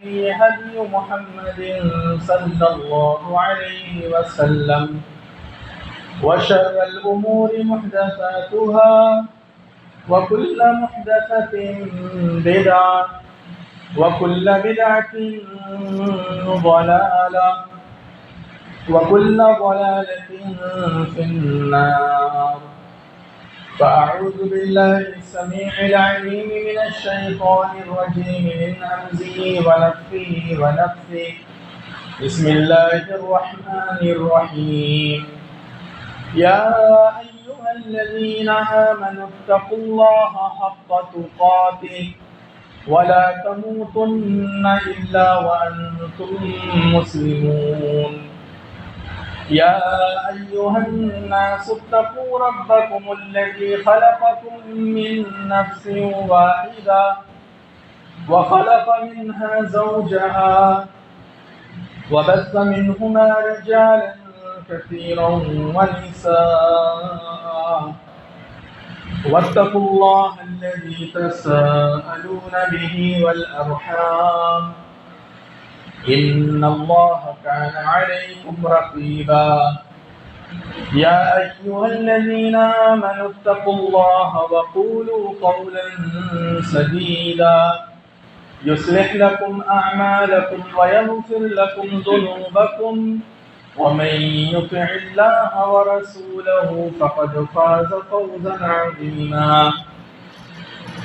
الهدي هدي محمد صلى الله عليه وسلم وشر الأمور محدثاتها وكل محدثة بدعة وكل بدعة ضلالة وكل ضلالة في النار. فأعوذ بالله السميع العليم من الشيطان الرجيم من همزه ونفخه ونفثه. بسم الله الرحمن الرحيم. يا أيها الذين آمنوا اتقوا الله حق تقاته ولا تموتن إلا وأنتم مسلمون. يا أيها الناس اتقوا ربكم الذي خلقكم من نفس واحدة وخلق منها زوجها وبث منهما رجالا كثيرا ونساء واتقوا الله الذي تساءلون به والأرحام إن الله كان عليكم رقيبا. يا أيها الذين آمنوا اتقوا الله وقولوا قولا سديدا يصلح لكم أعمالكم ويغفر لكم ذنوبكم ومن يطع الله ورسوله فقد فاز فوزا عظيما.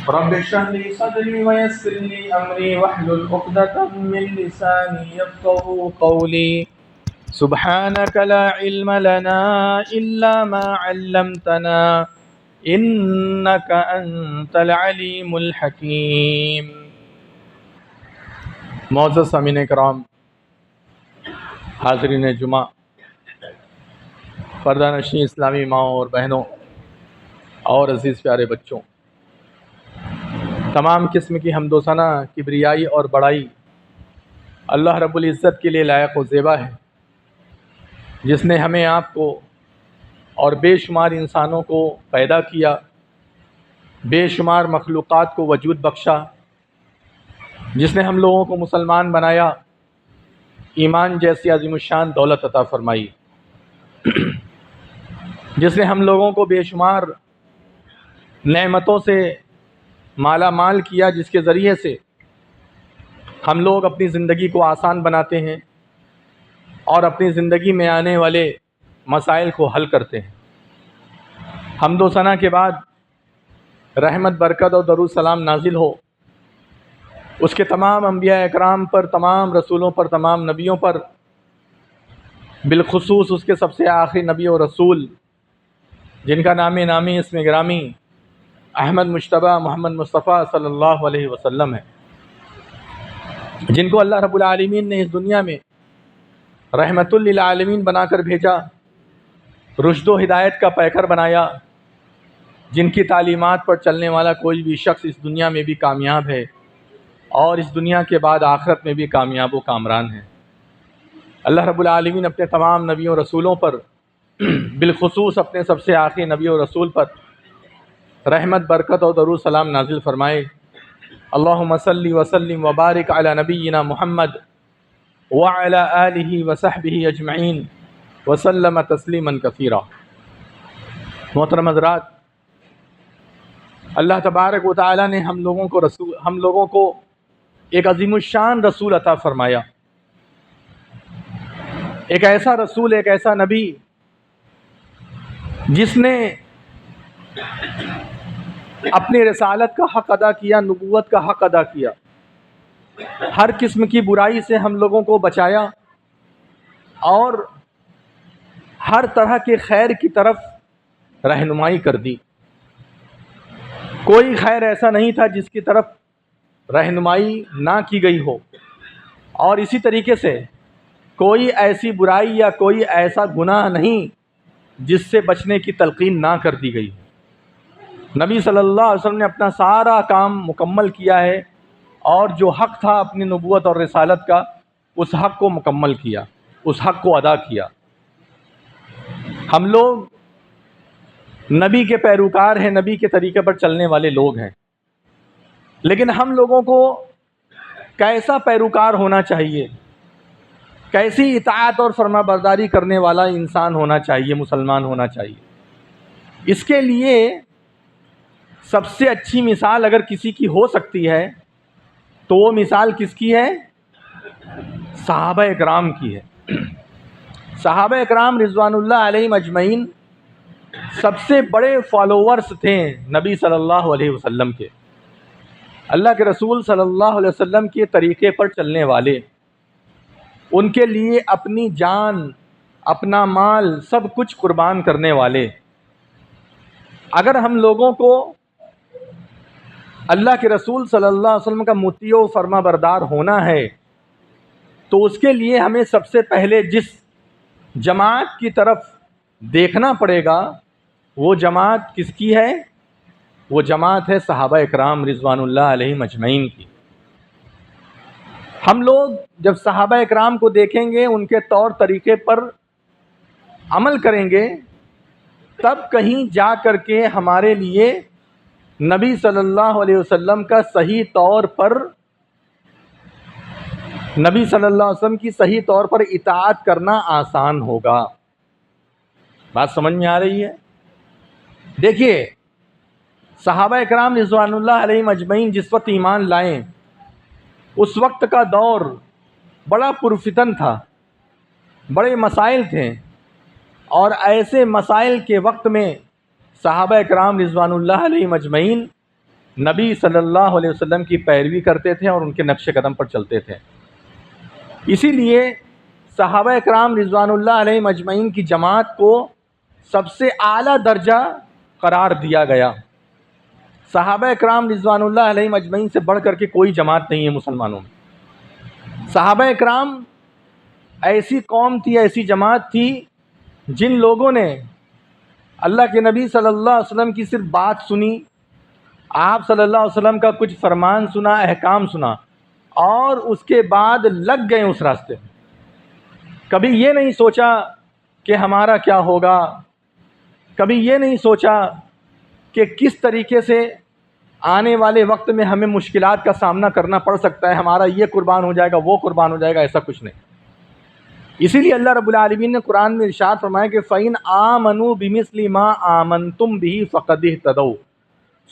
رب اشرح لي صدري ويسر لي أمري واحلل عقدة من لساني يفقهوا قولي. سبحانك لا علم لنا إلا ما علمتنا إنك أنت العليم الحكيم. معزز سامعین کرام، حاضرین جمعہ، پردہ نشین اسلامی ماؤں اور بہنوں اور عزیز پیارے بچوں، تمام قسم کی حمد و ثنا، کبریائی اور بڑائی اللہ رب العزت کے لیے لائق و زیبا ہے، جس نے ہمیں آپ کو اور بے شمار انسانوں کو پیدا کیا، بے شمار مخلوقات کو وجود بخشا، جس نے ہم لوگوں کو مسلمان بنایا، ایمان جیسی عظیم الشان دولت عطا فرمائی، جس نے ہم لوگوں کو بے شمار نعمتوں سے مالا مال کیا، جس کے ذریعے سے ہم لوگ اپنی زندگی کو آسان بناتے ہیں اور اپنی زندگی میں آنے والے مسائل کو حل کرتے ہیں۔ حمد و ثنا کے بعد رحمت، برکت اور درود سلام نازل ہو اس کے تمام انبیاء اکرام پر، تمام رسولوں پر، تمام نبیوں پر، بالخصوص اس کے سب سے آخری نبی اور رسول جن کا نام نامی اسم گرامی احمد مجتبیٰ محمد مصطفیٰ صلی اللہ علیہ وسلم ہے، جن کو اللہ رب العالمین نے اس دنیا میں رحمت للعالمین بنا کر بھیجا، رشد و ہدایت کا پیکر بنایا، جن کی تعلیمات پر چلنے والا کوئی بھی شخص اس دنیا میں بھی کامیاب ہے اور اس دنیا کے بعد آخرت میں بھی کامیاب و کامران ہے۔ اللہ رب العالمین اپنے تمام نبیوں رسولوں پر، بالخصوص اپنے سب سے آخری نبی و رسول پر رحمت، برکت اور درود سلام نازل فرمائے۔ اللہم صلی وسلم وبارک علی نبینا محمد وعلی آلہ وصحبہ اجمعین وسلم تسلیما کثیرا۔ محترم حضرات، اللہ تبارک و تعالی نے ہم لوگوں کو ایک عظیم الشان رسول عطا فرمایا، ایک ایسا رسول، ایک ایسا نبی جس نے اپنی رسالت کا حق ادا کیا، نبوت کا حق ادا کیا، ہر قسم کی برائی سے ہم لوگوں کو بچایا اور ہر طرح کے خیر کی طرف رہنمائی کر دی۔ کوئی خیر ایسا نہیں تھا جس کی طرف رہنمائی نہ کی گئی ہو، اور اسی طریقے سے کوئی ایسی برائی یا کوئی ایسا گناہ نہیں جس سے بچنے کی تلقین نہ کر دی گئی۔ نبی صلی اللہ علیہ وسلم نے اپنا سارا کام مکمل کیا ہے، اور جو حق تھا اپنی نبوت اور رسالت کا، اس حق کو مکمل کیا، اس حق کو ادا کیا۔ ہم لوگ نبی کے پیروکار ہیں، نبی کے طریقے پر چلنے والے لوگ ہیں، لیکن ہم لوگوں کو کیسا پیروکار ہونا چاہیے، کیسی اطاعت اور فرما برداری کرنے والا انسان ہونا چاہیے، مسلمان ہونا چاہیے۔ اس کے لیے سب سے اچھی مثال اگر کسی کی ہو سکتی ہے تو وہ مثال کس کی ہے؟ صحابہ اکرام کی ہے۔ صحابہ اکرام رضوان اللہ علیہم اجمعین سب سے بڑے فالوورز تھے نبی صلی اللہ علیہ وسلم کے، اللہ کے رسول صلی اللہ علیہ وسلم کے طریقے پر چلنے والے، ان کے لیے اپنی جان، اپنا مال، سب کچھ قربان کرنے والے۔ اگر ہم لوگوں کو اللہ کے رسول صلی اللہ علیہ وسلم کا مطیع و فرما بردار ہونا ہے تو اس کے لیے ہمیں سب سے پہلے جس جماعت کی طرف دیکھنا پڑے گا وہ جماعت کس کی ہے؟ وہ جماعت ہے صحابہ اکرام رضوان اللہ علیہم اجمعین کی۔ ہم لوگ جب صحابہ اکرام کو دیکھیں گے، ان کے طور طریقے پر عمل کریں گے، تب کہیں جا کر کے ہمارے لیے نبی صلی اللہ علیہ وسلم کا صحیح طور پر، نبی صلی اللہ علیہ وسلم کی صحیح طور پر اطاعت کرنا آسان ہوگا۔ بات سمجھ میں آ رہی ہے؟ دیکھیے، صحابہ اکرام رضوان اللہ علیہم اجمعین جس وقت ایمان لائیں، اس وقت کا دور بڑا پرفتن تھا، بڑے مسائل تھے، اور ایسے مسائل کے وقت میں صحابہ اکرام رضوان اللہ علیہم اجمعین نبی صلی اللہ علیہ وسلم کی پیروی کرتے تھے اور ان کے نقش قدم پر چلتے تھے۔ اسی لیے صحابہ اکرام رضوان اللہ علیہم اجمعین کی جماعت کو سب سے اعلیٰ درجہ قرار دیا گیا۔ صحابہ اکرام رضوان اللہ علیہم اجمعین سے بڑھ کر کے کوئی جماعت نہیں ہے مسلمانوں میں۔ صحابہ اکرام ایسی قوم تھی، ایسی جماعت تھی جن لوگوں نے اللہ کے نبی صلی اللہ علیہ وسلم کی صرف بات سنی، آپ صلی اللہ علیہ وسلم کا کچھ فرمان سنا، احکام سنا، اور اس کے بعد لگ گئے اس راستے میں۔ کبھی یہ نہیں سوچا کہ ہمارا کیا ہوگا، کبھی یہ نہیں سوچا کہ کس طریقے سے آنے والے وقت میں ہمیں مشکلات کا سامنا کرنا پڑ سکتا ہے، ہمارا یہ قربان ہو جائے گا، وہ قربان ہو جائے گا، ایسا کچھ نہیں۔ اسی لیے اللہ رب العالمین نے قرآن میں ارشاد فرمایا کہ فَإِنْ آمَنُوا بِمِثْلِ مَا آمَنْتُمْ بِهِ فَقَدِ اهْتَدَوْا۔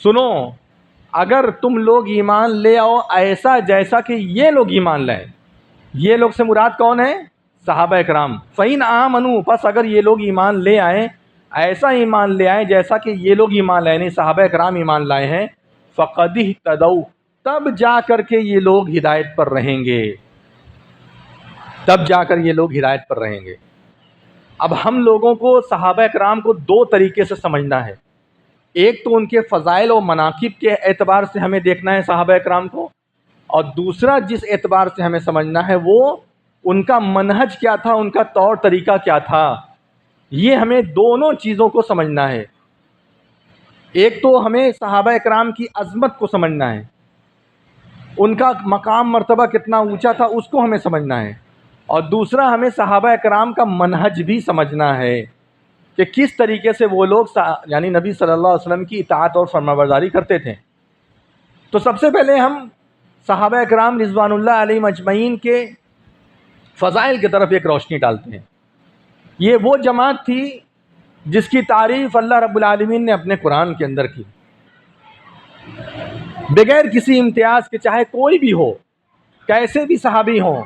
سنو، اگر تم لوگ ایمان لے آؤ ایسا جیسا کہ یہ لوگ ایمان لائیں، یہ لوگ سے مراد کون ہے؟ صحابہ اکرام۔ فَإِنْ آمَنُوا، پس اگر یہ لوگ ایمان لے آئیں، ایسا ایمان لے آئیں جیسا کہ یہ لوگ ایمان لائے، نہیں صحابہ اکرام ایمان لائے ہیں، فَقَدِ اهْتَدَوْا، تب جا کر کے یہ لوگ ہدایت پر رہیں گے، تب جا کر یہ لوگ ہدایت پر رہیں گے۔ اب ہم لوگوں کو صحابہ اکرام کو دو طریقے سے سمجھنا ہے۔ ایک تو ان کے فضائل و مناقب کے اعتبار سے ہمیں دیکھنا ہے صحابہ اکرام کو، اور دوسرا جس اعتبار سے ہمیں سمجھنا ہے وہ ان کا منہج کیا تھا، ان کا طور طریقہ کیا تھا۔ یہ ہمیں دونوں چیزوں کو سمجھنا ہے۔ ایک تو ہمیں صحابہ اکرام کی عظمت کو سمجھنا ہے، ان کا مقام مرتبہ کتنا اونچا تھا اس کو ہمیں سمجھنا ہے، اور دوسرا ہمیں صحابہ اکرام کا منہج بھی سمجھنا ہے کہ کس طریقے سے وہ لوگ یعنی نبی صلی اللہ علیہ وسلم کی اطاعت اور فرمانبرداری کرتے تھے۔ تو سب سے پہلے ہم صحابہ اکرام رضوان اللہ علیہم اجمعین کے فضائل کی طرف ایک روشنی ڈالتے ہیں۔ یہ وہ جماعت تھی جس کی تعریف اللہ رب العالمین نے اپنے قرآن کے اندر کی، بغیر کسی امتیاز کے، چاہے کوئی بھی ہو، کیسے بھی صحابی ہوں،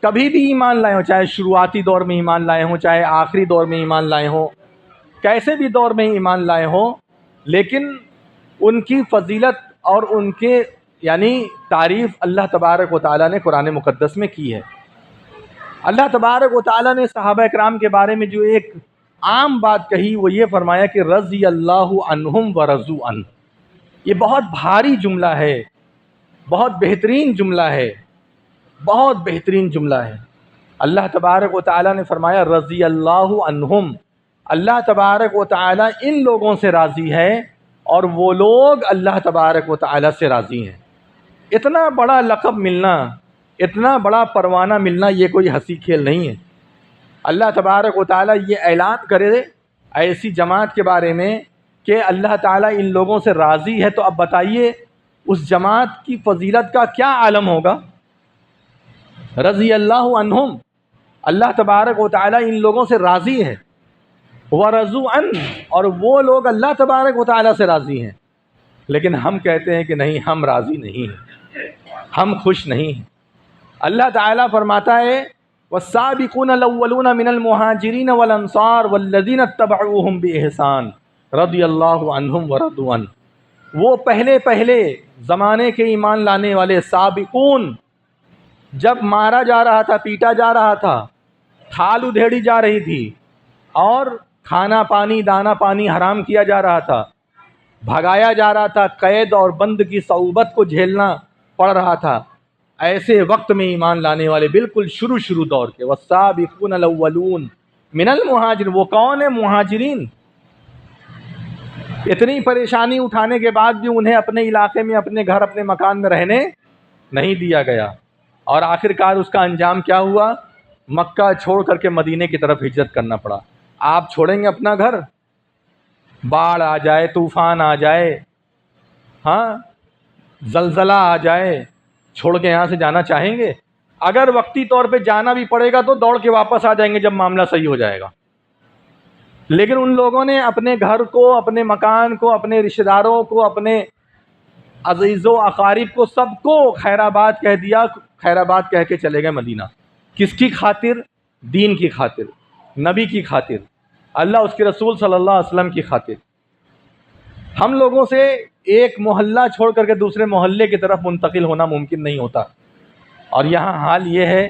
کبھی بھی ایمان لائے ہوں، چاہے شروعاتی دور میں ایمان لائے ہوں، چاہے آخری دور میں ایمان لائے ہوں، کیسے بھی دور میں ایمان لائے ہوں، لیکن ان کی فضیلت اور ان کے یعنی تعریف اللہ تبارک و تعالیٰ نے قرآن مقدس میں کی ہے۔ اللہ تبارک و تعالیٰ نے صحابہ اکرام کے بارے میں جو ایک عام بات کہی وہ یہ فرمایا کہ رضی اللہ عنہم ورضوا عنہ۔ یہ بہت بھاری جملہ ہے، بہت بہترین جملہ ہے، بہت بہترین جملہ ہے۔ اللہ تبارک و تعالیٰ نے فرمایا رضی اللہ عنہم، اللہ تبارک و تعالیٰ ان لوگوں سے راضی ہے اور وہ لوگ اللہ تبارک و تعالیٰ سے راضی ہیں۔ اتنا بڑا لقب ملنا، اتنا بڑا پروانہ ملنا، یہ کوئی ہنسی کھیل نہیں ہے۔ اللہ تبارک و تعالیٰ یہ اعلان کرے ایسی جماعت کے بارے میں کہ اللہ تعالیٰ ان لوگوں سے راضی ہے، تو اب بتائیے اس جماعت کی فضیلت کا کیا عالم ہوگا. رضی اللہ عنہم، اللہ تبارک و تعالیٰ ان لوگوں سے راضی ہے. ورضوا عنہ، اور وہ لوگ اللہ تبارک و تعالیٰ سے راضی ہیں. لیکن ہم کہتے ہیں کہ نہیں، ہم راضی نہیں ہیں، ہم خوش نہیں ہیں. اللہ تعالیٰ فرماتا ہے والسابقون الاولون من المہاجرین والانصار والذین اتبعوہم باحسان رضی اللہ عنہم ورضوا عنہ. وہ پہلے زمانے کے ایمان لانے والے سابقون، جب مارا جا رہا تھا، پیٹا جا رہا تھا، کھال ادھیڑی جا رہی تھی، اور کھانا پانی دانا پانی حرام کیا جا رہا تھا، بھگایا جا رہا تھا، قید اور بند کی صعوبت کو جھیلنا پڑ رہا تھا، ایسے وقت میں ایمان لانے والے بالکل شروع دور کے والسابقون الاولون من المہاجر، وہ کون ہے؟ مہاجرین. اتنی پریشانی اٹھانے کے بعد بھی انہیں اپنے علاقے میں، اپنے گھر، اپنے مکان میں رہنے نہیں دیا گیا، اور آخر کار اس کا انجام کیا ہوا؟ مکہ چھوڑ کر کے مدینے کی طرف ہجرت کرنا پڑا. آپ چھوڑیں گے اپنا گھر؟ باڑھ آ جائے، طوفان آ جائے، ہاں زلزلہ آ جائے، چھوڑ کے یہاں سے جانا چاہیں گے؟ اگر وقتی طور پہ جانا بھی پڑے گا تو دوڑ کے واپس آ جائیں گے جب معاملہ صحیح ہو جائے گا. لیکن ان لوگوں نے اپنے گھر کو، اپنے مکان کو، اپنے رشتہ داروں کو، اپنے عزیز و اقارب کو، سب کو خیر آباد کہہ دیا، خیر آباد کہہ کے چلے گئے مدینہ. کس کی خاطر؟ دین کی خاطر، نبی کی خاطر، اللہ اس کے رسول صلی اللہ علیہ وسلم کی خاطر. ہم لوگوں سے ایک محلہ چھوڑ کر کے دوسرے محلے کی طرف منتقل ہونا ممکن نہیں ہوتا، اور یہاں حال یہ ہے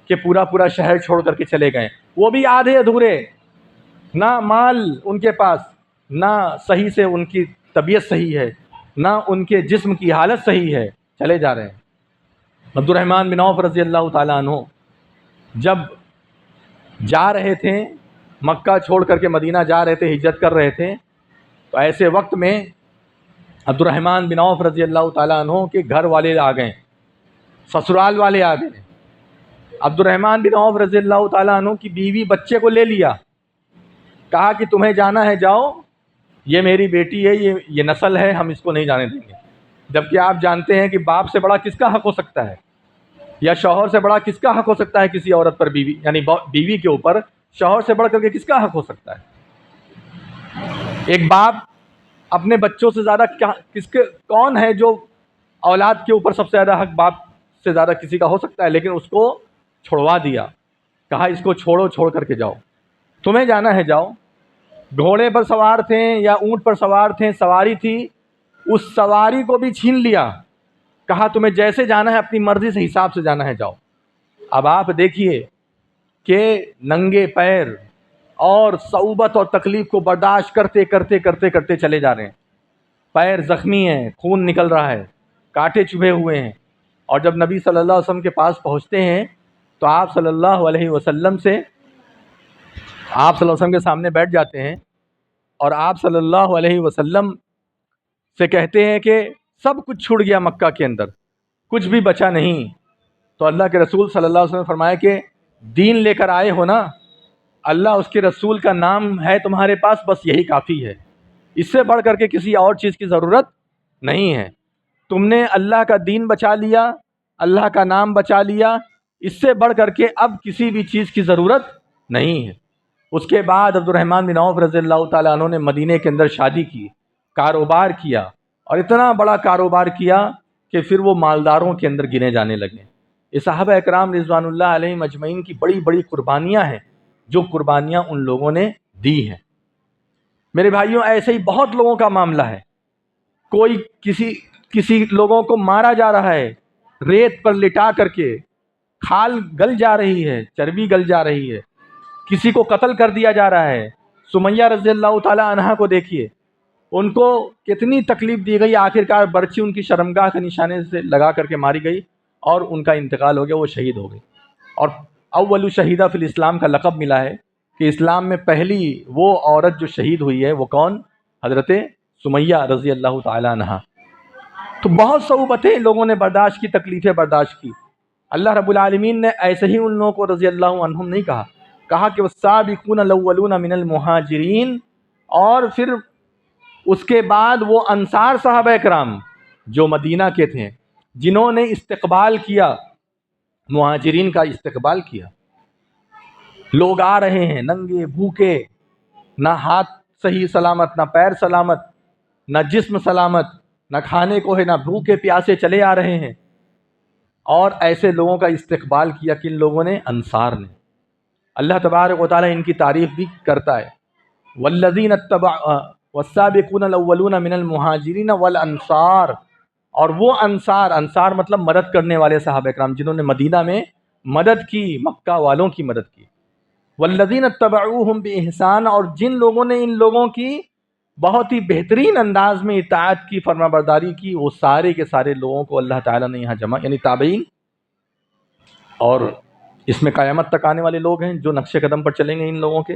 کہ پورا شہر چھوڑ کر کے چلے گئے، وہ بھی آدھے ادھورے، نہ مال ان کے پاس، نہ صحیح سے ان کی طبیعت صحیح ہے، نہ ان کے جسم کی حالت صحیح ہے، چلے جا رہے ہیں. عبد الرحمن بن عوف رضی اللہ تعالیٰ عنہ جب جا رہے تھے، مکہ چھوڑ کر کے مدینہ جا رہے تھے، ہجرت کر رہے تھے، تو ایسے وقت میں عبد الرحمن بن عوف رضی اللہ تعالیٰ عنہ کے گھر والے آ گئے، سسرال والے آ گئے. عبد الرحمن بن عوف رضی اللہ تعالیٰ عنہ کی بیوی بچے کو لے لیا، کہا کہ تمہیں جانا ہے جاؤ، یہ میری بیٹی ہے، یہ نسل ہے، ہم اس کو نہیں جانے دیں گے. جبکہ آپ جانتے ہیں کہ باپ سے بڑا کس کا حق ہو سکتا ہے، یا شوہر سے بڑا کس کا حق ہو سکتا ہے کسی عورت پر؟ بیوی، یعنی بیوی کے اوپر شوہر سے بڑھ کر کے کس کا حق ہو سکتا ہے؟ ایک باپ اپنے بچوں سے زیادہ کون ہے جو اولاد کے اوپر سب سے زیادہ حق باپ سے زیادہ کسی کا ہو سکتا ہے؟ لیکن اس کو چھوڑوا دیا، کہا اس کو چھوڑو، چھوڑ کر کے جاؤ، تمہیں جانا ہے جاؤ. گھوڑے پر سوار تھے یا اونٹ پر سوار تھے، سواری تھی، اس سواری کو بھی چھین لیا، کہا تمہیں جیسے جانا ہے اپنی مرضی سے، حساب سے جانا ہے جاؤ. اب آپ دیکھیے کہ ننگے پیر اور صعوبت اور تکلیف کو برداشت کرتے چلے جا رہے ہیں، پیر زخمی ہیں، خون نکل رہا ہے، کانٹے چبھے ہوئے ہیں. اور جب نبی صلی اللہ علیہ وسلم کے پاس پہنچتے ہیں تو آپ صلی اللہ علیہ وسلم کے سامنے بیٹھ جاتے ہیں، اور آپ صلی اللہ علیہ وسلم سے کہتے ہیں کہ سب کچھ چھوڑ گیا مکہ کے اندر، کچھ بھی بچا نہیں. تو اللہ کے رسول صلی اللہ علیہ وسلم نے فرمایا کہ دین لے کر آئے ہو نا، اللہ اس کے رسول کا نام ہے تمہارے پاس، بس یہی کافی ہے، اس سے بڑھ کر کے کسی اور چیز کی ضرورت نہیں ہے. تم نے اللہ کا دین بچا لیا، اللہ کا نام بچا لیا، اس سے بڑھ کر کے اب کسی بھی چیز کی ضرورت نہیں ہے. اس کے بعد عبد الرحمن بن عوف رضی اللہ تعالیٰ عنہ نے مدینے کے اندر شادی کی، کاروبار کیا، اور اتنا بڑا کاروبار کیا کہ پھر وہ مالداروں کے اندر گنے جانے لگے. یہ صحابہ اکرام رضوان اللہ علیہم اجمعین کی بڑی بڑی قربانیاں ہیں، جو قربانیاں ان لوگوں نے دی ہیں. میرے بھائیوں، ایسے ہی بہت لوگوں کا معاملہ ہے. کوئی کسی لوگوں کو مارا جا رہا ہے، ریت پر لٹا کر کے، کھال گل جا رہی ہے، چربی گل جا رہی ہے، کسی کو قتل کر دیا جا رہا ہے. سمیہ رضی اللہ تعالی عنہا کو دیکھیے، ان کو کتنی تکلیف دی گئی، آخر کار برچھی ان کی شرمگاہ کے نشانے سے لگا کر کے ماری گئی، اور ان کا انتقال ہو گیا، وہ شہید ہو گئی. اور اول شہیدہ فی الاسلام کا لقب ملا ہے کہ اسلام میں پہلی وہ عورت جو شہید ہوئی ہے وہ کون؟ حضرت سمیہ رضی اللہ تعالی عنہا. تو بہت صعوبتیں لوگوں نے برداشت کی، تکلیفیں برداشت کی. اللہ رب العالمین نے ایسے ہی ان لوگوں کو رضی اللہ عنہم نہیں کہا کہ والسابقون الاولون من المہاجرین، اور پھر اس کے بعد وہ انصار صحابہ کرام جو مدینہ کے تھے، جنہوں نے استقبال کیا، مہاجرین کا استقبال کیا. لوگ آ رہے ہیں ننگے بھوکے، نہ ہاتھ صحیح سلامت، نہ پیر سلامت، نہ جسم سلامت، نہ کھانے کو ہے، نہ بھوکے پیاسے چلے آ رہے ہیں. اور ایسے لوگوں کا استقبال کیا کن لوگوں نے؟ انصار نے. اللہ تبارک و تعالیٰ ان کی تعریف بھی کرتا ہے، والذین والسابقون الاولون من المہاجرین والانصار. اور وہ انصار مطلب مدد کرنے والے صحابہ کرام جنہوں نے مدینہ میں مدد کی، مکہ والوں کی مدد کی. والذین اتبعوہم بإحسان، اور جن لوگوں نے ان لوگوں کی بہت ہی بہترین انداز میں اطاعت کی، فرما برداری کی، وہ سارے کے سارے لوگوں کو اللہ تعالیٰ نے یہاں جمع، یعنی تابعین، اور اس میں قیامت تک آنے والے لوگ ہیں جو نقش قدم پر چلیں گے ان لوگوں کے.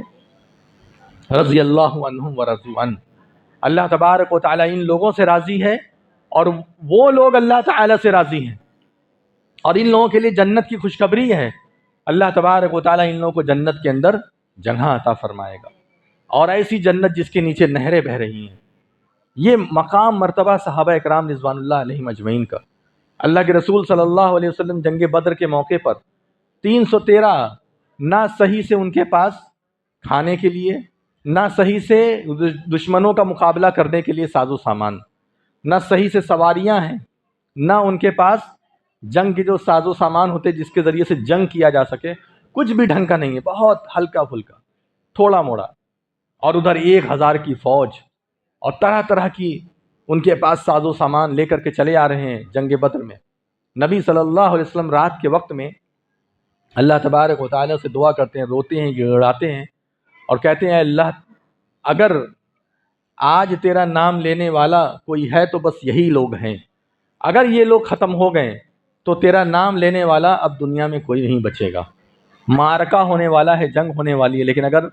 رضی اللہ عنہم ورضوا عنہ، اللہ تبارک و تعالیٰ ان لوگوں سے راضی ہے اور وہ لوگ اللہ تعالیٰ سے راضی ہیں. اور ان لوگوں کے لیے جنت کی خوشخبری ہے، اللہ تبارک و تعالیٰ ان لوگوں کو جنت کے اندر جگہ عطا فرمائے گا، اور ایسی جنت جس کے نیچے نہریں بہہ رہی ہیں. یہ مقام مرتبہ صحابہ اکرام رضوان اللہ علیہم اجمعین کا. اللہ کے رسول صلی اللہ علیہ وسلم جنگ بدر کے موقع پر 313 نہ صحیح سے ان کے پاس کھانے کے لیے، نہ صحیح سے دشمنوں کا مقابلہ کرنے کے لیے ساز و سامان، نہ صحیح سے سواریاں ہیں، نہ ان کے پاس جنگ کے جو ساز و سامان ہوتے جس کے ذریعے سے جنگ کیا جا سکے، کچھ بھی ڈھنگ کا نہیں ہے، بہت ہلکا پھلکا تھوڑا موڑا. اور ادھر 1000 کی فوج اور طرح طرح کی ان کے پاس ساز و سامان لے کر کے چلے آ رہے ہیں جنگ بدر میں. نبی صلی اللہ علیہ وسلم رات کے وقت میں اللہ تبارک و تعالیٰ سے دعا کرتے ہیں، روتے ہیں، گڑاتے ہیں اور کہتے ہیں، اے اللہ اگر آج تیرا نام لینے والا کوئی ہے تو بس یہی لوگ ہیں. اگر یہ لوگ ختم ہو گئے تو تیرا نام لینے والا اب دنیا میں کوئی نہیں بچے گا. معرکہ ہونے والا ہے، جنگ ہونے والی ہے، لیکن اگر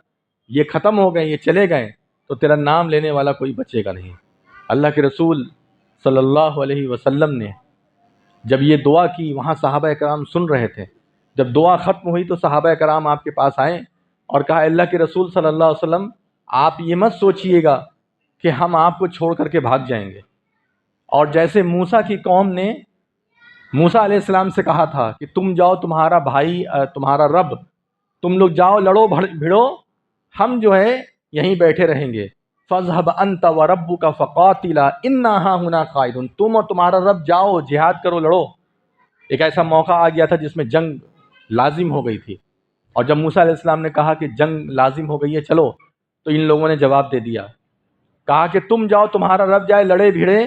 یہ ختم ہو گئے، یہ چلے گئے تو تیرا نام لینے والا کوئی بچے گا نہیں. اللہ کے رسول صلی اللہ علیہ وسلم نے جب یہ دعا کی، وہاں صحابہ کرام سن رہے تھے. جب دعا ختم ہوئی تو صحابہ کرام آپ کے پاس آئے اور کہا، اللہ کے رسول صلی اللہ علیہ وسلم آپ یہ مت سوچئے گا کہ ہم آپ کو چھوڑ کر کے بھاگ جائیں گے. اور جیسے موسیٰ کی قوم نے موسیٰ علیہ السلام سے کہا تھا کہ تم جاؤ، تمہارا بھائی تمہارا رب، تم لوگ جاؤ، لڑو بھڑو، ہم جو ہے یہیں بیٹھے رہیں گے. فَاذْهَبْ أَنْتَ وَرَبُّكَ فَقَاتِلَا إِنَّا هَاهُنَا قَاعِدُونَ، تم اور تمہارا رب جاؤ، جہاد کرو، لڑو. ایک ایسا موقع آ گیا تھا جس میں جنگ لازم ہو گئی تھی، اور جب موسیٰ علیہ السلام نے کہا کہ جنگ لازم ہو گئی ہے چلو، تو ان لوگوں نے جواب دے دیا، کہا کہ تم جاؤ، تمہارا رب جائے، لڑے بھیڑے،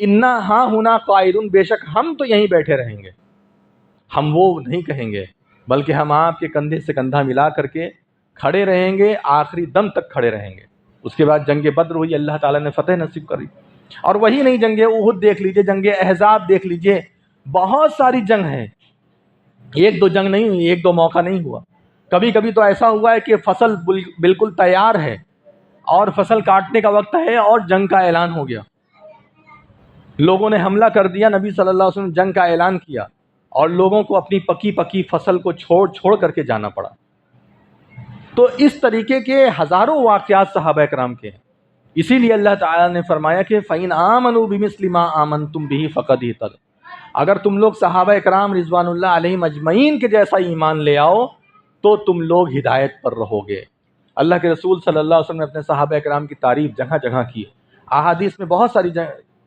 انا ہاں ہونا قائدون، بے شک ہم تو یہیں بیٹھے رہیں گے. ہم وہ نہیں کہیں گے، بلکہ ہم آپ کے کندھے سے کندھا ملا کر کے کھڑے رہیں گے، آخری دم تک کھڑے رہیں گے. اس کے بعد جنگ بدر ہوئی، اللہ تعالیٰ نے فتح نصیب کری. اور وہی نہیں، جنگ احد دیکھ لیجئے، جنگ احزاب دیکھ لیجئے، بہت ساری جنگ ہیں. ایک دو جنگ نہیں ہوئی، ایک دو موقع نہیں ہوا. کبھی کبھی تو ایسا ہوا ہے کہ فصل بالکل تیار ہے اور فصل کاٹنے کا وقت ہے اور جنگ کا اعلان ہو گیا، لوگوں نے حملہ کر دیا، نبی صلی اللہ علیہ وسلم نے جنگ کا اعلان کیا اور لوگوں کو اپنی پکی فصل کو چھوڑ کر کے جانا پڑا. تو اس طریقے کے ہزاروں واقعات صحابہ کرام کے ہیں. اسی لیے اللہ تعالیٰ نے فرمایا کہ فَإِنْ آمَنُوا بِمِثْلِ مَا آمَنْتُمْ بِهِ فَقَدْ اهْتَدَوْا، اگر تم لوگ صحابہ کرام رضوان اللہ علیہم اجمعین کے جیسا ایمان لے آؤ تو تم لوگ ہدایت پر رہو گے. اللہ کے رسول صلی اللہ علیہ وسلم نے اپنے صحابہ کرام کی تعریف جگہ جگہ کی. احادیث میں بہت ساری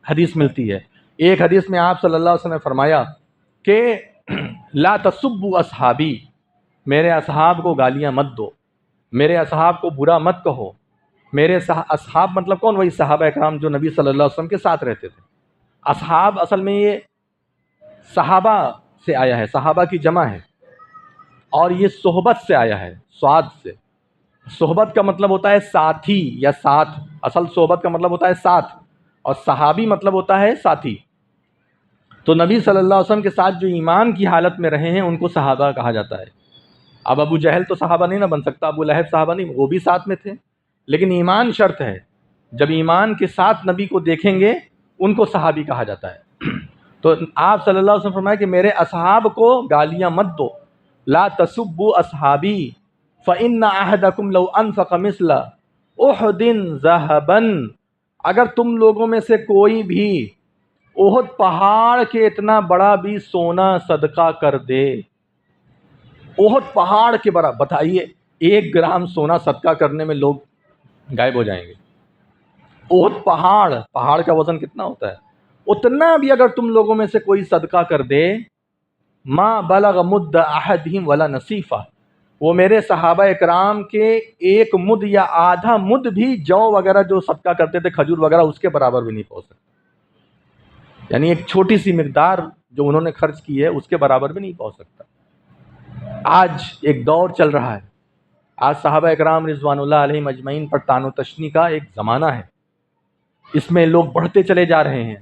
حدیث ملتی ہے. ایک حدیث میں آپ صلی اللہ علیہ وسلم نے فرمایا کہ لا تسبوا اصحابی، میرے اصحاب کو گالیاں مت دو، میرے اصحاب کو برا مت کہو. میرے اصحاب مطلب کون؟ وہی صحابہ کرام جو نبی صلی اللہ علیہ وسلم کے ساتھ رہتے تھے. اصحاب اصل میں یہ صحابہ سے آیا ہے، صحابہ کی جمع ہے، اور یہ صحبت سے آیا ہے، سعاد سے. صحبت کا مطلب ہوتا ہے ساتھی یا ساتھ، اصل صحبت کا مطلب ہوتا ہے ساتھ، اور صحابی مطلب ہوتا ہے ساتھی. تو نبی صلی اللہ علیہ وسلم کے ساتھ جو ایمان کی حالت میں رہے ہیں ان کو صحابہ کہا جاتا ہے. اب ابو جہل تو صحابہ نہیں نہ بن سکتا، ابو لہب صحابہ نہیں، وہ بھی ساتھ میں تھے، لیکن ایمان شرط ہے. جب ایمان کے ساتھ نبی کو دیکھیں گے ان کو صحابی کہا جاتا ہے. تو آپ صلی اللہ علیہ وسلم فرمایا کہ میرے اصحاب کو گالیاں مت دو. لا تسبوا اصحابی فإن أحدكم لو أنفق مثل أحد ذهبا، اگر تم لوگوں میں سے کوئی بھی احد پہاڑ کے اتنا بڑا بھی سونا صدقہ کر دے، احد پہاڑ کے برابر، بتائیے 1 گرام سونا صدقہ کرنے میں لوگ غائب ہو جائیں گے۔ احد پہاڑ کا وزن کتنا ہوتا ہے؟ اتنا بھی اگر تم لوگوں میں سے کوئی صدقہ کر دے، ما بلغ مد احدہم ولا نصیفہ، وہ میرے صحابہ اکرام کے 1 مد یا آدھا مد بھی جو وغیرہ جو صدقہ کرتے تھے کھجور وغیرہ، اس کے برابر بھی نہیں پہنچ سکتا۔ یعنی ایک چھوٹی سی مقدار جو انہوں نے خرچ کی ہے اس کے برابر بھی نہیں پہنچ سکتا۔ آج ایک دور چل رہا ہے، آج صحابہ اکرام رضوان اللہ علیہم اجمعین پر طعن و تشنیع کا ایک زمانہ ہے، اس میں لوگ بڑھتے چلے جا رہے ہیں،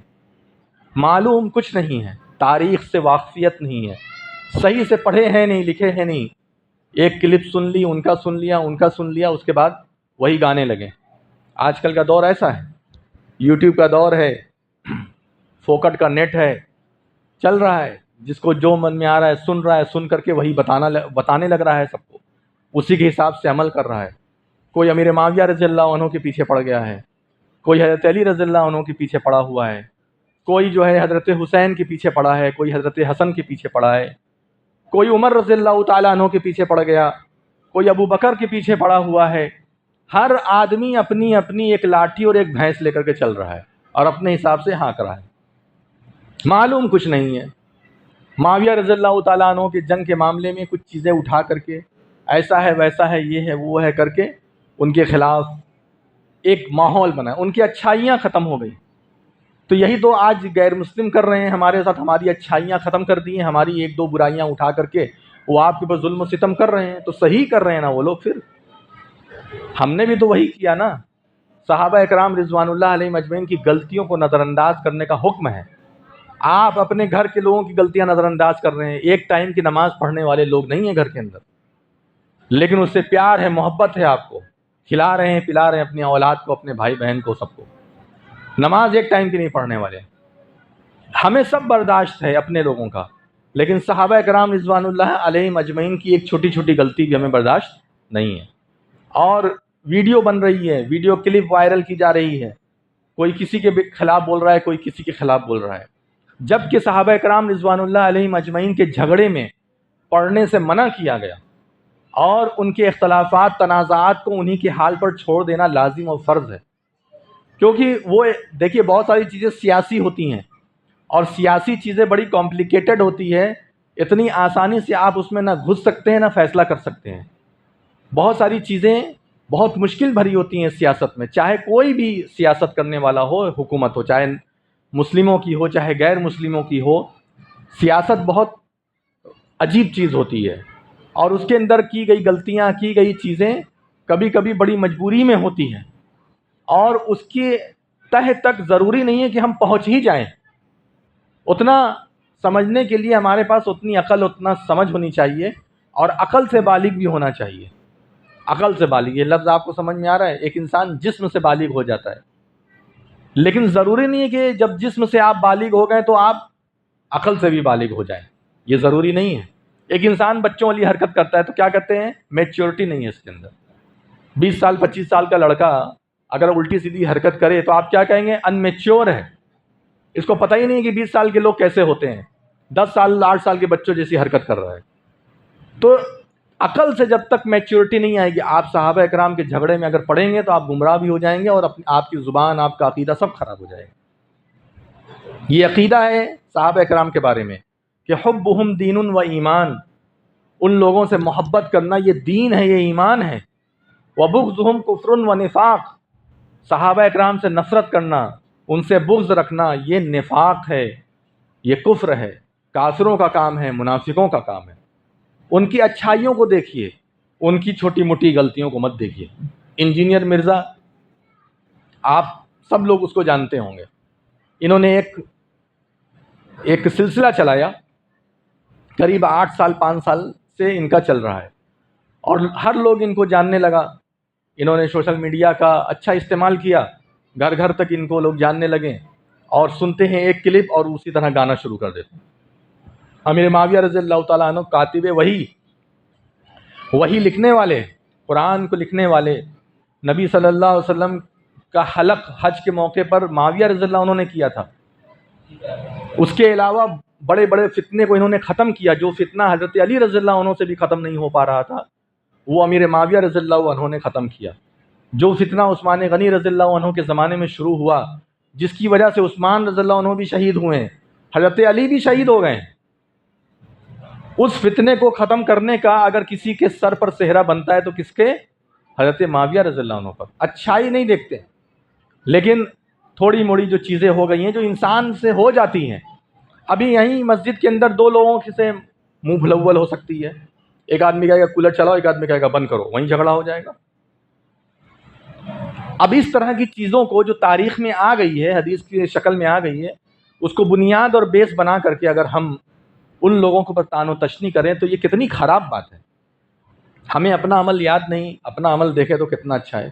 معلوم کچھ نہیں ہے، تاریخ سے واقفیت نہیں ہے، صحیح سے پڑھے ہیں نہیں، لکھے ہیں نہیں، ایک کلپ سن لی، ان کا سن لیا، اس کے بعد وہی گانے لگے۔ آج کل کا دور ایسا ہے، یوٹیوب کا دور ہے، فوکٹ کا نیٹ ہے، چل رہا ہے، جس کو جو من میں آ رہا ہے سن رہا ہے، سن کر کے وہی بتانے لگ رہا ہے سب کو، اسی کے حساب سے عمل کر رہا ہے۔ کوئی امیر معاویہ رضی اللہ عنہ کے پیچھے پڑ گیا ہے، کوئی حضرت علی رضی اللہ عنہ کے پیچھے پڑا ہوا ہے، کوئی جو ہے حضرت حسین کے پیچھے پڑا ہے، کوئی حضرت حسن کے پیچھے پڑا ہے، کوئی عمر رضی اللہ تعالیٰ عنہ کے پیچھے پڑ گیا، کوئی ابو بکر کے پیچھے پڑا ہوا ہے۔ ہر آدمی اپنی اپنی ایک لاٹھی اور ایک بھینس لے کر کے چل رہا ہے اور اپنے حساب سے ہانک رہا ہے، معلوم کچھ نہیں ہے۔ معاویہ رضی اللہ تعالیٰ عنہ کے جنگ کے معاملے میں کچھ چیزیں اٹھا کر کے ایسا ہے ویسا ہے یہ ہے وہ ہے کر کے ان کے خلاف ایک ماحول بنا، ان کی اچھائیاں ختم ہو گئی۔ تو یہی تو آج غیر مسلم کر رہے ہیں ہمارے ساتھ، ہماری اچھائیاں ختم کر دی ہیں، ہماری 1-2 برائیاں اٹھا کر کے وہ آپ کے اوپر ظلم و ستم کر رہے ہیں۔ تو صحیح کر رہے ہیں نا وہ لوگ، پھر ہم نے بھی تو وہی کیا نا۔ صحابہ اکرام رضوان اللہ علیہ مجمعین کی غلطیوں کو نظر انداز کرنے کا حکم ہے۔ آپ اپنے گھر کے لوگوں کی غلطیاں نظر انداز کر رہے ہیں، ایک ٹائم کی نماز پڑھنے والے لوگ نہیں ہیں گھر کے اندر، لیکن اس سے پیار ہے، محبت ہے، آپ کو کھلا رہے ہیں، پلا رہے ہیں اپنی اولاد کو، اپنے بھائی بہن کو، سب کو۔ نماز ایک ٹائم کی نہیں پڑھنے والے۔ ہمیں سب برداشت ہے اپنے لوگوں کا، لیکن صحابہ کرام رضوان اللہ علیہ مجمعین کی ایک چھوٹی چھوٹی غلطی بھی ہمیں برداشت نہیں ہے۔ اور ویڈیو بن رہی ہے، ویڈیو کلپ وائرل کی جا رہی ہے، کوئی کسی کے خلاف بول رہا ہے، کوئی کسی کے خلاف بول رہا ہے، جبکہ صحابہ کرام رضوان اللہ علیہ مجمعین کے جھگڑے میں پڑھنے سے منع کیا گیا، اور ان کے اختلافات تنازعات کو انہی کے حال پر چھوڑ دینا لازم اور فرض ہے۔ کیونکہ وہ دیکھیے بہت ساری چیزیں سیاسی ہوتی ہیں، اور سیاسی چیزیں بڑی کمپلیکیٹڈ ہوتی ہے، اتنی آسانی سے آپ اس میں نہ گھس سکتے ہیں نہ فیصلہ کر سکتے ہیں۔ بہت ساری چیزیں بہت مشکل بھری ہوتی ہیں سیاست میں، چاہے کوئی بھی سیاست کرنے والا ہو، حکومت ہو، چاہے مسلموں کی ہو چاہے غیر مسلموں کی ہو، سیاست بہت عجیب چیز ہوتی ہے، اور اس کے اندر کی گئی غلطیاں، کی گئی چیزیں کبھی کبھی بڑی مجبوری میں ہوتی ہیں، اور اس کے تہ تک ضروری نہیں ہے کہ ہم پہنچ ہی جائیں۔ اتنا سمجھنے کے لیے ہمارے پاس اتنی عقل، اتنا سمجھ ہونی چاہیے، اور عقل سے بالغ بھی ہونا چاہیے۔ عقل سے بالغ، یہ لفظ آپ کو سمجھ میں آ رہا ہے؟ ایک انسان جسم سے بالغ ہو جاتا ہے، لیکن ضروری نہیں ہے کہ جب جسم سے آپ بالغ ہو گئے تو آپ عقل سے بھی بالغ ہو جائیں، یہ ضروری نہیں ہے۔ ایک انسان بچوں والی حرکت کرتا ہے تو کیا کہتے ہیں؟ میچورٹی نہیں ہے اس کے اندر۔ 20 سال 25 سال کا لڑکا اگر الٹی سیدھی حرکت کرے تو آپ کیا کہیں گے؟ ان میچور ہے، اس کو پتہ ہی نہیں کہ 20 سال کے لوگ کیسے ہوتے ہیں، 10 سال 8 سال کے بچوں جیسی حرکت کر رہا ہے۔ تو عقل سے جب تک میچورٹی نہیں آئے گی، آپ صحابہ اکرام کے جھگڑے میں اگر پڑیں گے تو آپ گمراہ بھی ہو جائیں گے، اور آپ کی زبان، آپ کا عقیدہ سب خراب ہو جائے گا۔ یہ عقیدہ ہے صحابہ اکرام کے بارے میں کہ حبہم دین و ایمان، ان لوگوں سے محبت کرنا یہ دین ہے، یہ ایمان ہے۔ وبغضہم کفر و نفاق، صحابہ اکرام سے نفرت کرنا، ان سے بغض رکھنا، یہ نفاق ہے، یہ کفر ہے، کافروں کا کام ہے، منافقوں کا کام ہے۔ ان کی اچھائیوں کو دیکھیے، ان کی چھوٹی موٹی غلطیوں کو مت دیکھیے۔ انجینئر مرزا، آپ سب لوگ اس کو جانتے ہوں گے، انہوں نے ایک سلسلہ چلایا، قریب 8 سال 5 سال سے ان کا چل رہا ہے، اور ہر لوگ ان کو جاننے لگا۔ انہوں نے سوشل میڈیا کا اچھا استعمال کیا، گھر گھر تک ان کو لوگ جاننے لگے، اور سنتے ہیں ایک کلپ اور اسی طرح گانا شروع کر دیتے ہیں۔ امیر معاویہ رضی اللہ تعالیٰ عنہ کاتب وحی لکھنے والے، قرآن کو لکھنے والے، نبی صلی اللہ علیہ وسلم کا حلق حج کے موقع پر معاویہ رضی اللہ عنہ نے کیا تھا، اس کے علاوہ بڑے بڑے فتنے کو انہوں نے ختم کیا. جو فتنہ حضرت علی رضی اللہ عنہ سے بھی ختم نہیں ہو پا رہا تھا وہ امیر معاویہ رضی اللہ عنہ نے ختم کیا. جو فتنہ عثمان غنی رضی اللہ عنہ کے زمانے میں شروع ہوا جس کی وجہ سے عثمان رضی اللہ عنہ بھی شہید ہوئے ہیں, حضرت علی بھی شہید ہو گئے ہیں, اس فتنے کو ختم کرنے کا اگر کسی کے سر پر سہرا بنتا ہے تو کس کے؟ حضرت معاویہ رضی اللہ عنہ پر. اچھائی نہیں دیکھتے, لیکن تھوڑی موڑی جو چیزیں ہو گئی ہیں جو انسان سے ہو جاتی ہیں. ابھی یہیں مسجد کے اندر دو لوگوں سے منہ بھلول ہو سکتی ہے, ایک آدمی کہے گا کولر چلاؤ, ایک آدمی کہے گا بند کرو, وہیں جھگڑا ہو جائے گا. اب اس طرح کی چیزوں کو جو تاریخ میں آ گئی ہے, حدیث کی شکل میں آ گئی ہے, اس کو بنیاد اور بیس بنا کر کے اگر ہم ان لوگوں کو پر طعن و تشنیع کریں تو یہ کتنی خراب بات ہے. ہمیں اپنا عمل یاد نہیں, اپنا عمل دیکھے تو کتنا اچھا ہے.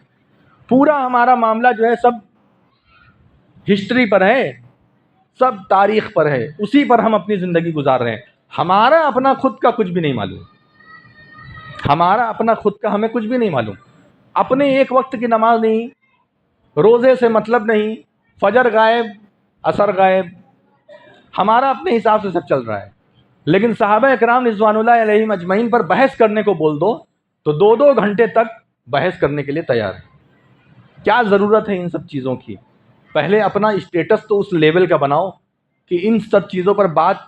پورا ہمارا معاملہ جو ہے سب ہسٹری پر ہے, سب تاریخ پر ہے, اسی پر ہم اپنی زندگی گزار رہے ہیں. ہمارا اپنا خود کا کچھ بھی نہیں معلوم, ہمارا اپنا خود کا ہمیں کچھ بھی نہیں معلوم. اپنے ایک وقت کی نماز نہیں, روزے سے مطلب نہیں, فجر غائب, عصر غائب, ہمارا اپنے حساب سے سب چل رہا ہے. لیکن صحابہ اکرام رضوان اللہ علیہم اجمعین پر بحث کرنے کو بول دو تو 2 گھنٹے تک بحث کرنے کے لیے تیار ہے. کیا ضرورت ہے ان سب چیزوں کی؟ پہلے اپنا اسٹیٹس تو اس لیول کا بناؤ کہ ان سب چیزوں پر بات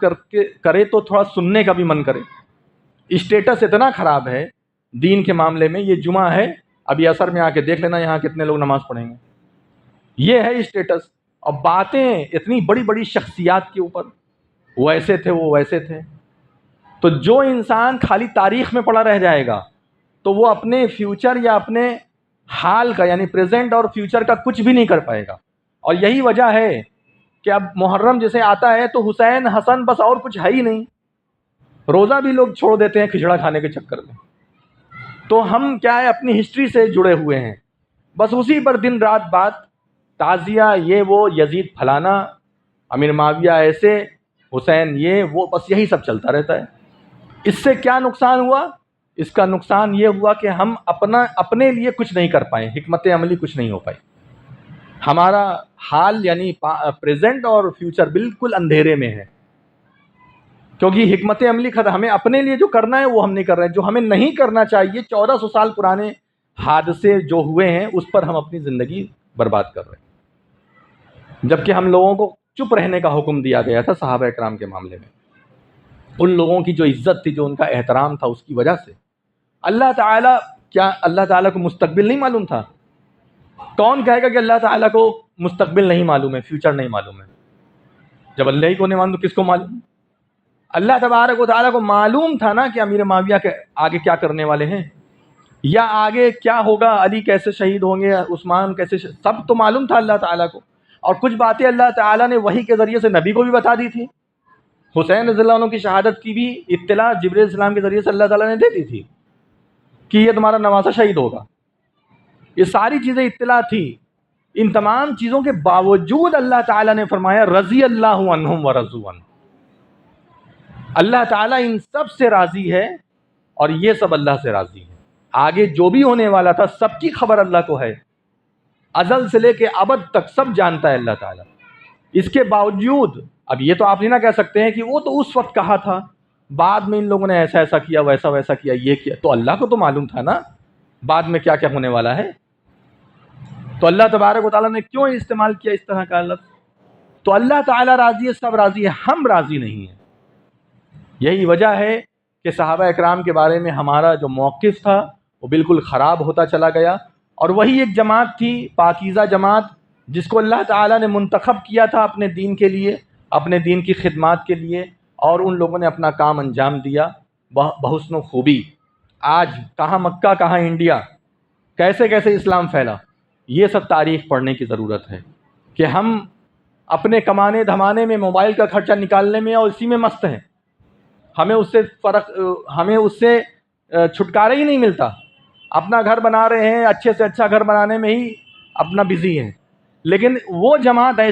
کرے تو تھوڑا سننے کا بھی من کرے. اسٹیٹس اتنا خراب ہے دین کے معاملے میں. یہ جمعہ ہے, ابھی عصر میں آ کے دیکھ لینا یہاں کتنے لوگ نماز پڑھیں گے. یہ ہے اسٹیٹس. اور باتیں اتنی بڑی بڑی شخصیات کے اوپر, وہ ایسے تھے, وہ ویسے تھے. تو جو انسان خالی تاریخ میں پڑا رہ جائے گا تو وہ اپنے فیوچر یا اپنے حال کا یعنی پریزنٹ اور فیوچر کا کچھ بھی نہیں کر پائے گا. اور یہی وجہ ہے کہ اب محرم جیسے آتا ہے تو حسین حسن بس اور کچھ ہے ہی نہیں. روزہ بھی لوگ چھوڑ دیتے ہیں کھچڑا کھانے کے چکر میں. تو ہم کیا ہے اپنی ہسٹری سے جڑے ہوئے ہیں, بس اسی پر دن رات بات, تعزیہ, یہ وہ, یزید پھلانا, امیر معاویہ ایسے, حسین یہ وہ, بس یہی سب چلتا رہتا ہے. اس سے کیا نقصان ہوا؟ اس کا نقصان یہ ہوا کہ ہم اپنے لیے کچھ نہیں کر پائے, حکمت عملی کچھ نہیں ہو پائی. ہمارا حال یعنی پریزنٹ اور فیوچر بالکل اندھیرے میں ہے, کیونکہ حکمت عملی ہمیں اپنے لیے جو کرنا ہے وہ ہم نہیں کر رہے ہیں. جو ہمیں نہیں کرنا چاہیے, 1400 سال پرانے حادثے جو ہوئے ہیں اس پر ہم اپنی زندگی برباد کر رہے ہیں, جبکہ ہم لوگوں کو چپ رہنے کا حکم دیا گیا تھا صحابہ اکرام کے معاملے میں. ان لوگوں کی جو عزت تھی, جو ان کا احترام تھا, اس کی وجہ سے اللہ تعالیٰ, کیا اللہ تعالیٰ کو مستقبل نہیں معلوم تھا؟ کون کہے گا کہ اللہ تعالیٰ کو مستقبل نہیں معلوم ہے, فیوچر نہیں معلوم ہے؟ جب اللہ ہی کو نہیں معلوم تو کس کو معلوم؟ اللہ تبارک و تعالیٰ کو معلوم تھا نا کہ امیر معاویہ کے آگے کیا کرنے والے ہیں, یا آگے کیا ہوگا, علی کیسے شہید ہوں گے, عثمان کیسے سب تو معلوم تھا اللہ تعالیٰ کو. اور کچھ باتیں اللہ تعالیٰ نے وحی کے ذریعے سے نبی کو بھی بتا دی تھی. حسین رضی اللہ عنہ کی شہادت کی بھی اطلاع جبرائیل علیہ السلام کے ذریعے سے اللہ تعالیٰ نے دے دی تھی کہ یہ تمہارا نواسہ شہید ہوگا. یہ ساری چیزیں اطلاع تھی. ان تمام چیزوں کے باوجود اللہ تعالیٰ نے فرمایا رضی اللہ عنہم ورضوا عنہ. اللہ تعالیٰ ان سب سے راضی ہے اور یہ سب اللہ سے راضی ہے. آگے جو بھی ہونے والا تھا سب کی خبر اللہ کو ہے, ازل سے لے کے ابد تک سب جانتا ہے اللہ تعالیٰ. اس کے باوجود اب یہ تو آپ نہیں نہ کہہ سکتے ہیں کہ وہ تو اس وقت کہا تھا, بعد میں ان لوگوں نے ایسا ایسا کیا, ویسا ویسا کیا, یہ کیا. تو اللہ کو تو معلوم تھا نا بعد میں کیا کیا ہونے والا ہے. تو اللہ تبارک و تعالیٰ نے کیوں استعمال کیا اس طرح کا لفظ؟ تو اللہ تعالیٰ راضی ہے, سب راضی ہے, ہم راضی نہیں ہیں. یہی وجہ ہے کہ صحابہ اکرام کے بارے میں ہمارا جو موقف تھا وہ بالکل خراب ہوتا چلا گیا. اور وہی ایک جماعت تھی, پاکیزہ جماعت, جس کو اللہ تعالیٰ نے منتخب کیا تھا اپنے دین کے لیے, اپنے دین کی خدمات کے لیے, اور ان لوگوں نے اپنا کام انجام دیا بحسن و خوبی. آج کہاں مکہ, کہاں انڈیا, کیسے کیسے اسلام پھیلا, یہ سب تاریخ پڑھنے کی ضرورت ہے. کہ ہم اپنے کمانے دھمانے میں, موبائل کا خرچہ نکالنے میں اور اسی میں مست ہیں. ہمیں اس سے چھٹکارا ہی نہیں ملتا. اپنا گھر بنا رہے ہیں, اچھے سے اچھا گھر بنانے میں ہی اپنا بزی ہیں. لیکن وہ جماعت ایسی